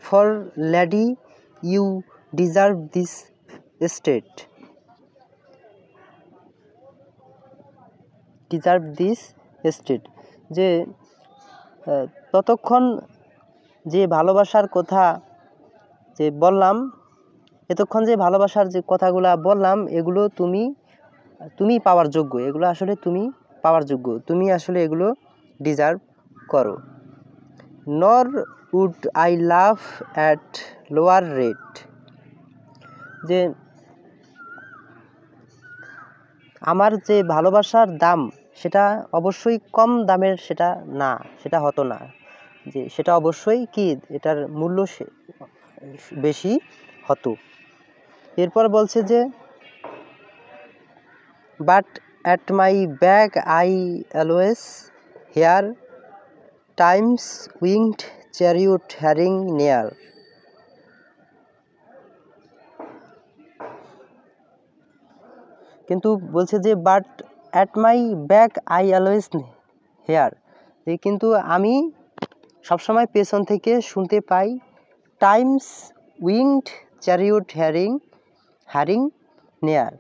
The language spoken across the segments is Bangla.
For lady you deserve this state, যে ততক্ষণ যে ভালোবাসার কথা যে বললাম, এতক্ষণ যে ভালোবাসার যে কথাগুলা বললাম, এগুলো তুমি পাওয়ার যোগ্য, এগুলো আসলে তুমি পাওয়ার যোগ্য, তুমি আসলে এগুলো ডিজার্ভ করো। Nor would I love at lower rate, যে আমার যে ভালোবাসার দাম সেটা অবশ্যই কম দামের সেটা হতো না, যে সেটা অবশ্যই কি এটার মূল্য বেশি হতো। এরপর বলছে যে but at my back I always hear time's winged chariot hurrying near, কিন্তু বলছে যে but at my back I always hear, কিন্তু আমি সবসময় পেছন থেকে শুনতে পাই time's winged chariot hurrying near,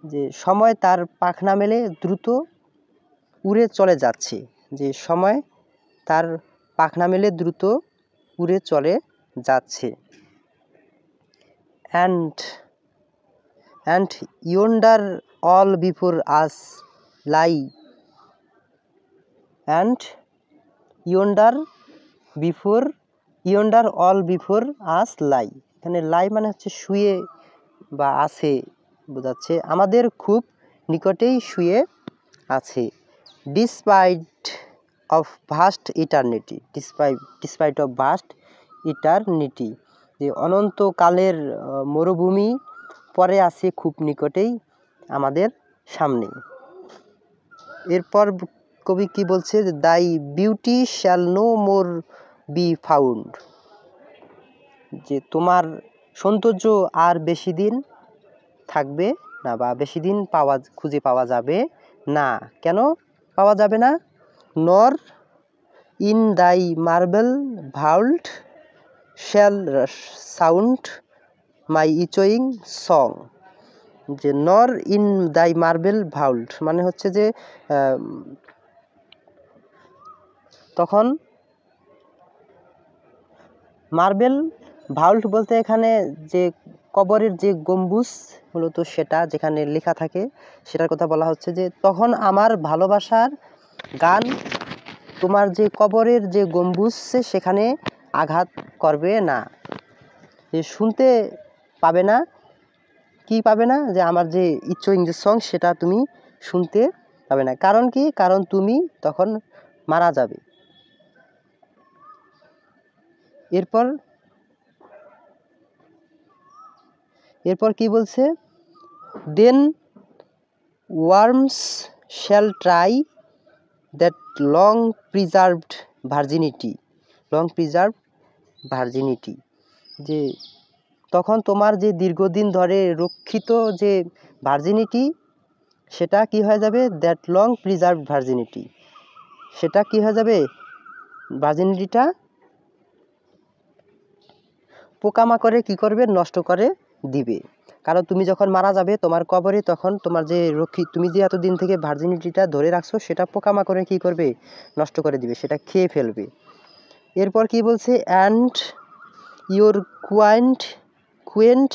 যে সময় তার পাখনা মেলে দ্রুত উড়ে চলে যাচ্ছে, যে সময় তার পাখনা মেলে দ্রুত উড়ে চলে যাচ্ছে। And yonder all before us lie, and yonder all before us lie, এখানে লাই মানে হচ্ছে শুয়ে বা আছে বোঝাচ্ছে, আমাদের খুব নিকটেই শুয়ে আছে। ডিসপাইট অফ ভাস্ট ইটারনিটি, যে অনন্তকালের মরুভূমি পরে আছে খুব নিকটেই আমাদের সামনে। এরপর কবি কি বলছে, thy beauty shall no more be found, যে তোমার সৌন্দর্য আর বেশি দিন থাকবে না, বা বেশি দিন খুঁজে পাওয়া যাবে না। কেন পাওয়া যাবে না? নর ইন দাই মার্বেল ভাউল্ট শ্যাল সাউন্ড মাই ইচোয়িং সং, যে নর ইন দাই মার্বেল ভাউল্ট মানে হচ্ছে যে তখন মার্বেল ভাউল্ট বলতে এখানে যে কবরের যে গম্বুজ মূলত সেটা যেখানে লেখা থাকে সেটার কথা বলা হচ্ছে, যে তখন আমার ভালোবাসার গান তোমার যে কবরের যে গম্বুজ সেখানে আঘাত করবে না, যে শুনতে পাবে না। কি পাবে না? যে আমার যে ইচোয়িং যে সং সেটা তুমি শুনতে পাবে না। কারণ কি? কারণ তুমি তখন মারা যাবে। এরপর কি বলছে? Then worms shall try that long preserved virginity, যে তখন তোমার যে দীর্ঘদিন ধরে রক্ষিত যে ভার্জিনিটি সেটা কি হয়ে যাবে? দ্যাট লং প্রিজার্ভড ভার্জিনিটি, সেটা কি হয়ে যাবে? ভার্জিনিটিটা পোকামাকড়ে কি করবে? নষ্ট করে দিবে। কারণ তুমি যখন মারা যাবে তোমার কবরে, তখন তোমার যে তুমি যে এতদিন থেকে ভার্জিনিটিটা ধরে রাখছো সেটা পোকামাকড়ে কি করবে? নষ্ট করে দিবে, সেটা খেয়ে ফেলবে। এরপর কি বলছে? And your quaint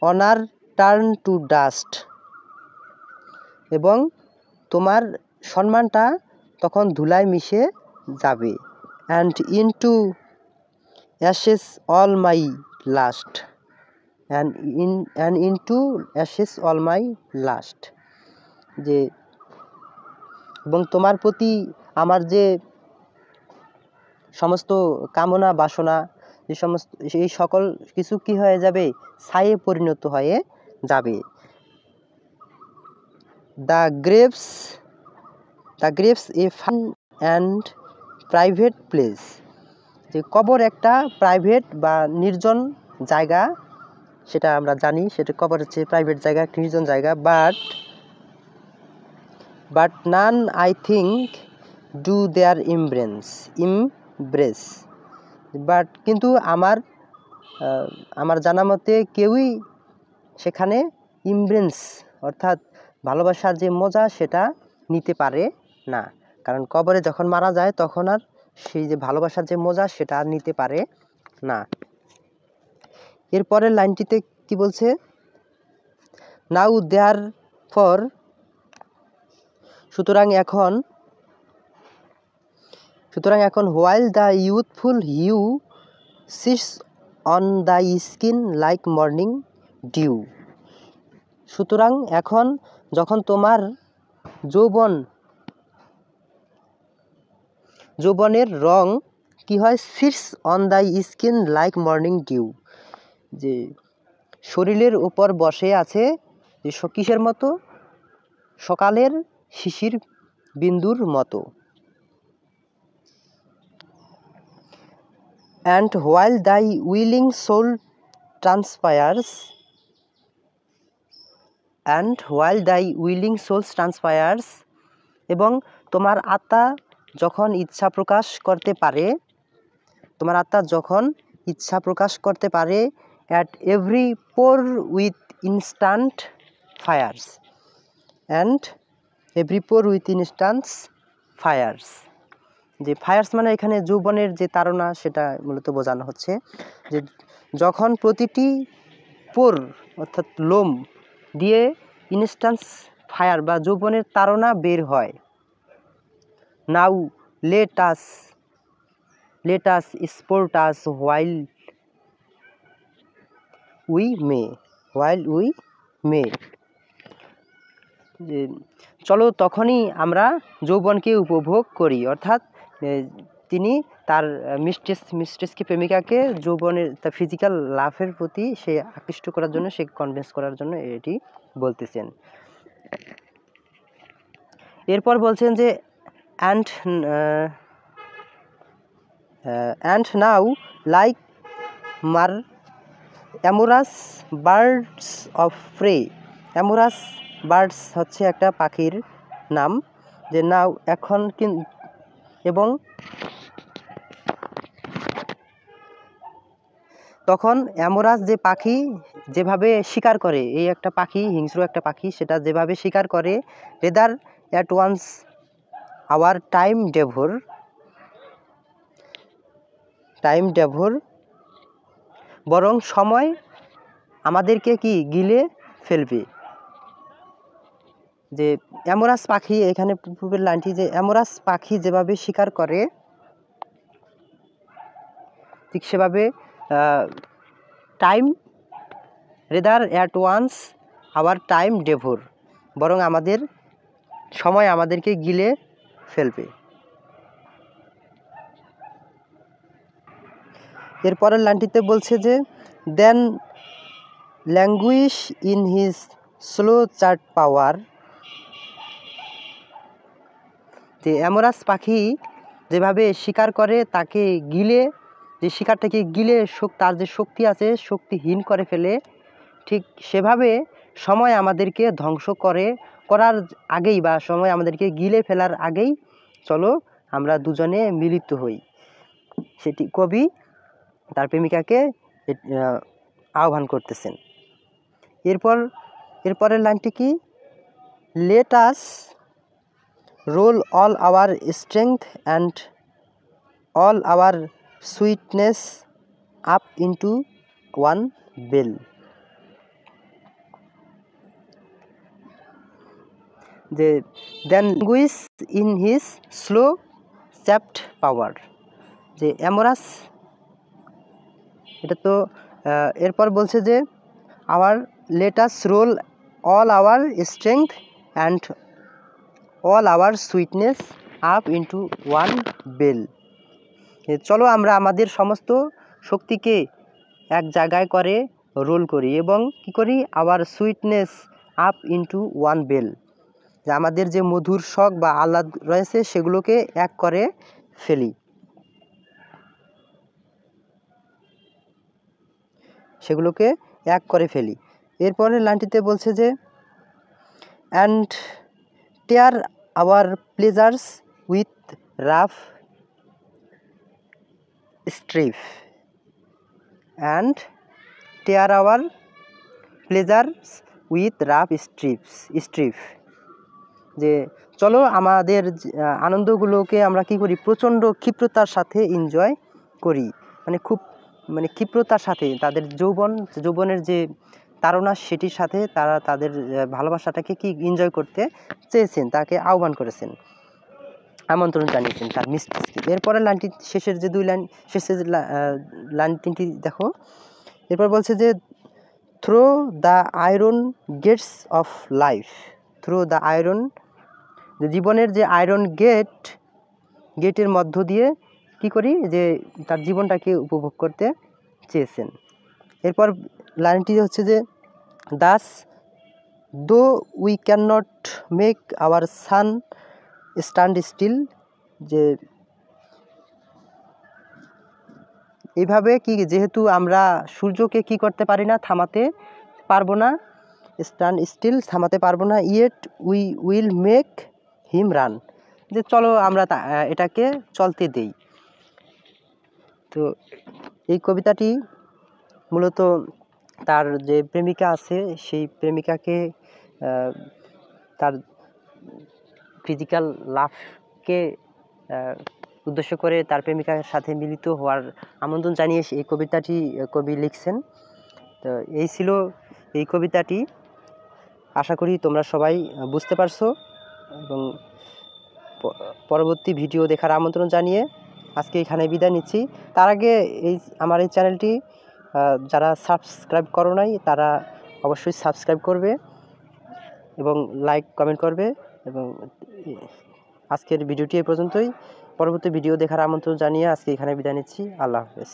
honour turn to dust, এবং তোমার সম্মানটা তখন ধুলায় মিশে যাবে। And into ashes all my lust, যে এবং তোমার প্রতি আমার যে সমস্ত কামনা বাসনা, এই সকল কিছু কি হয়ে যাবে? ছায়ে পরিণত হয়ে যাবে। The graves A fun and private place, যে কবর একটা প্রাইভেট বা নির্জন জায়গা, সেটা আমরা জানি, সেটা কবর হচ্ছে প্রাইভেট জায়গা, নির্জন জায়গা। But none I think do there embrace, but কিন্তু আমার আমার জানা মতে কেউই সেখানে ইমব্রেন্স অর্থাৎ ভালোবাসার যে মজা সেটা নিতে পারে না, কারণ কবরে যখন মারা যায় তখন আর সেই যে ভালোবাসার যে মজা সেটা আর নিতে পারে না। এরপরের লাইনটিতে কি বলছে, নাও দেয়ার ফর, সুতরাং এখন while the youthful hue sits on the skin like morning dew, সুতরাং এখন যখন তোমার যৌবনের রং কি হয়, sits on the skin like morning dew, যে শরীরের উপর বসে আছে যে কিসের মতো, সকালের শিশির বিন্দুর মতো। And while thy willing soul transpires, এবং তোমার আত্মা যখন ইচ্ছা প্রকাশ করতে পারে, at every pore with instant fires, যে ফায়ার্স মানে এখানে যৌবনের যে তাড়না সেটা মূলত বোঝানো হচ্ছে, যে যখন প্রতিটি পোর অর্থাৎ লোম দিয়ে ইনস্ট্যান্স ফায়ার বা যৌবনের তাড়না বের হয়। Now let us sport us while we may, যে চলো তখনই আমরা যৌবনকে উপভোগ করি, অর্থাৎ তিনি তার মিস্ট্রেসকে প্রেমিকাকে যৌবনের তার ফিজিক্যাল লাভের প্রতি সে আকৃষ্ট করার জন্য, সে কনভিন্স করার জন্য এটি বলতেছেন। এরপর বলছেন যে and now like amorous birds of prey, amorous birds হচ্ছে একটা পাখির নাম, যে নাও এখন এবং তখন অ্যামোরাস যে পাখি যেভাবে শিকার করে, এই একটা পাখি হিংস্র একটা পাখি, সেটা যেভাবে শিকার করে, rather at once our time devour, বরং সময় আমাদেরকে কি গিলে ফেলবে। যে অ্যামোরাস পাখি, এখানে পূর্বের লাইনটি, যে অ্যামোরাস পাখি যেভাবে শিকার করে ঠিক সেভাবে time rather at once our time devour, বরং আমাদের সময় আমাদেরকে গিলে ফেলবে। এরপরের লাইনটিতে বলছে যে then languish in his slow chart পাওয়ার, যে অ্যামোরাস পাখি যেভাবে শিকার করে তাকে গিলে, যে শিকারটাকে গিলে তার যে শক্তি আছে শক্তিহীন করে ফেলে, ঠিক সেভাবে সময় আমাদেরকে ধ্বংস করার আগেই বা সময় আমাদেরকে গিলে ফেলার আগেই চলো আমরা দুজনে মিলিত হই, সেটি কবি তার প্রেমিকাকে আহ্বান করতেছেন। এরপরের লাইনটি কি, let us roll all our strength and all our sweetness up into one ball, যে then languish in his slow chapt power, যে অ্যামোরাস, এটা তো এরপর বলছে যে let us roll all our strength and all our sweetness up into one ball, চলো আমরা আমাদের সমস্ত শক্তিকে এক জায়গায় করে রোল করি এবং কি করি, our sweetness up into one ball, যে আমাদের যে মধুর শখ বা আহ্লাদ রয়েছে সেগুলোকে এক করে ফেলি। এরপরের লাইনটিতে বলছে যে and tear our pleasures with rough strife, and tear our pleasures with rough strife, যে চলো আমাদের আনন্দগুলোকে আমরা কি করি, প্রচণ্ড ক্ষিপ্রতার সাথে এনজয় করি। মানে খুব ক্ষিপ্রতার সাথে তাদের যৌবনের যে তাড়না সেটির সাথে তারা তাদের ভালোবাসাটাকে কি এনজয় করতে চেয়েছেন, তাকে আহ্বান করেছেন, আমন্ত্রণ জানিয়েছেন তার মিস্ট্রেসকে। এরপরে লাইনটি শেষের যে 2 লাইন, শেষের লাইন 3টি দেখো। এরপর বলছে যে through the iron gates of life, through the iron, যে জীবনের যে আয়রন গেটের মধ্য দিয়ে কি করি, যে তার জীবনটাকে উপভোগ করতে চেয়েছেন। এরপর লাইনটি হচ্ছে যে thus though we can not make our sun stand still, যে এইভাবে কি, যেহেতু আমরা সূর্যকে কি করতে পারি না, থামাতে পারবো না, স্ট্যান্ড স্টিল থামাতে পারবো না, yet we will make him run, যে চলো আমরা এটাকে চলতে দেই। তো এই কবিতাটি মূলত তার যে প্রেমিকা আছে সেই প্রেমিকাকে তার ফিজিক্যাল লাভকে উদ্দেশ্য করে তার প্রেমিকার সাথে মিলিত হওয়ার আমন্ত্রণ জানিয়ে এই কবিতাটি কবি লিখছেন। তো এই ছিল এই কবিতাটি, আশা করি তোমরা সবাই বুঝতে পারছো, এবং পরবর্তী ভিডিও দেখার আমন্ত্রণ জানিয়ে আজকে এখানে বিদায় নিচ্ছি। তার আগে আমার এই চ্যানেলটি যারা সাবস্ক্রাইব করো নাই তারা অবশ্যই সাবস্ক্রাইব করবে এবং লাইক কমেন্ট করবে। এবং আজকের ভিডিওটি এই পর্যন্তই, পরবর্তী ভিডিও দেখার আমন্ত্রণ জানিয়ে আজকে এখানে বিদায় নিচ্ছি। আল্লাহ হাফেজ।